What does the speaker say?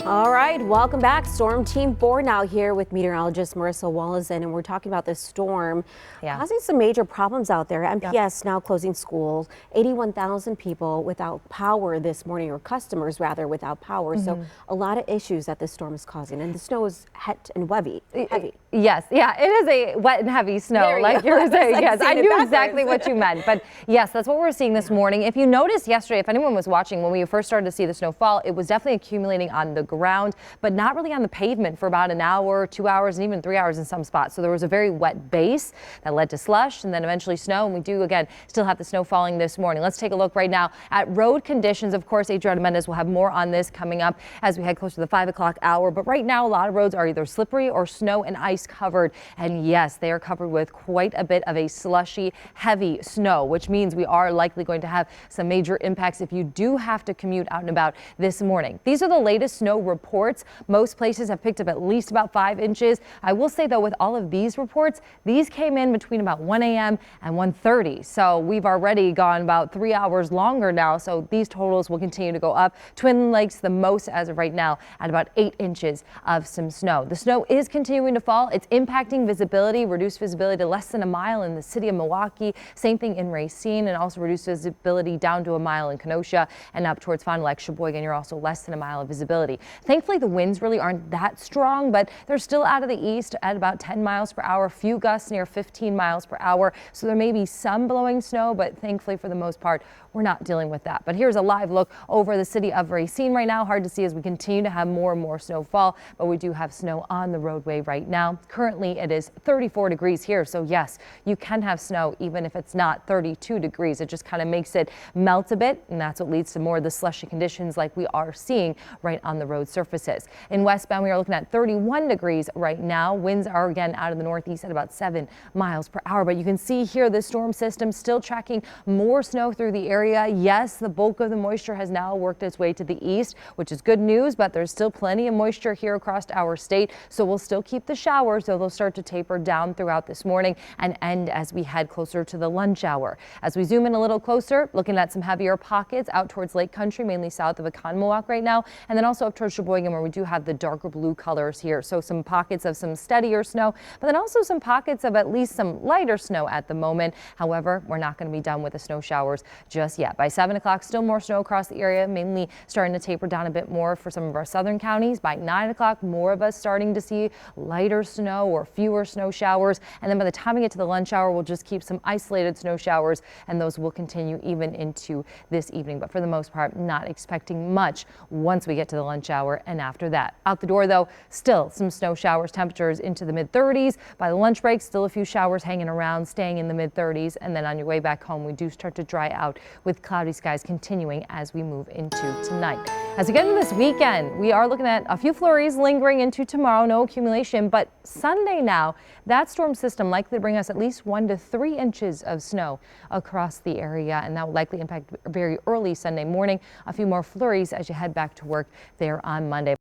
All right, welcome back. Storm Team 4 now here with meteorologist Marissa Wallazin, and we're talking about this storm causing some major problems out there. MPS now closing schools, 81,000 people without power this morning, or customers rather without power. So a lot of issues that this storm is causing, and the snow is heavy and heavy. Yes, yeah, it is a wet and heavy snow, like you're saying. Yes, I knew exactly what you meant, but yes, that's what we're seeing this morning. If you noticed yesterday, if anyone was watching, when we first started to see the snow fall, it was definitely accumulating on the ground, but not really on the pavement for about an hour, 2 hours, and even 3 hours in some spots. So there was a very wet base that led to slush and then eventually snow. And we do, again, still have the snow falling this morning. Let's take a look right now at road conditions. Of course, Adriana Mendez will have more on this coming up as we head closer to the 5 o'clock hour. But right now, a lot of roads are either slippery or snow and ice covered. And yes, they are covered with quite a bit of a slushy, heavy snow, which means we are likely going to have some major impacts if you do have to commute out and about this morning. These are the latest snow reports. Most places have picked up at least about 5 inches. I will say, though, with all of these reports, these came in between about 1 a.m. and 1:30. So we've already gone about 3 hours longer now. So these totals will continue to go up. Twin Lakes the most as of right now at about 8 inches of some snow. The snow is continuing to fall. It's impacting visibility, reduced visibility to less than a mile in the city of Milwaukee. Same thing in Racine, and also reduced visibility down to a mile in KENOSHA, and up towards Fond du Lac, Sheboygan, you're also less than a mile of visibility. Thankfully, the winds really aren't that strong, but they're still out of the east at about 10 miles per hour, few gusts near 15 miles per hour. So there may be some blowing snow, but thankfully for the most part, we're not dealing with that. But here's a live look over the city of Racine right now. Hard to see as we continue to have more and more snowfall, but we do have snow on the roadway right now. Currently, it is 34 degrees here. So yes, you can have snow even if it's not 32 degrees. It just kind of makes it melt a bit, and that's what leads to more of the slushy conditions like we are seeing right on the road surfaces. In westbound, we are looking at 31 degrees right now. Winds are again out of the northeast at about 7 miles per hour. But you can see here the storm system still tracking more snow through the area. Yes, the bulk of the moisture has now worked its way to the east, which is good news, but there's still plenty of moisture here across our state. So we'll still keep the showers, though they'll start to taper down throughout this morning and end as we head closer to the lunch hour. As we zoom in a little closer, looking at some heavier pockets out towards Lake Country, mainly south of Oconomowoc right now, and then also up towards Sheboygan, where we do have the darker blue colors here. So some pockets of some steadier snow, but then also some pockets of at least some lighter snow at the moment. However, we're not going to be done with the snow showers just yet. By 7 o'clock, still more snow across the area, mainly starting to taper down a bit more for some of our southern counties. By 9 o'clock, more of us starting to see lighter snow or fewer snow showers. And then by the time we get to the lunch hour, we'll just keep some isolated snow showers, and those will continue even into this evening. But for the most part, not expecting much once we get to the lunch hour and after that. Out the door, though, still some snow showers, temperatures into the mid-30s. By the lunch break, still a few showers hanging around, staying in the mid-30s. And then on your way back home, we do start to dry out with cloudy skies continuing as we move into tonight. As we get into this weekend, we are looking at a few flurries lingering into tomorrow, no accumulation, but Sunday now, that storm system likely to bring us at least 1 to 3 inches of snow across the area, and that will likely impact very early Sunday morning. A few more flurries as you head back to work there on Monday.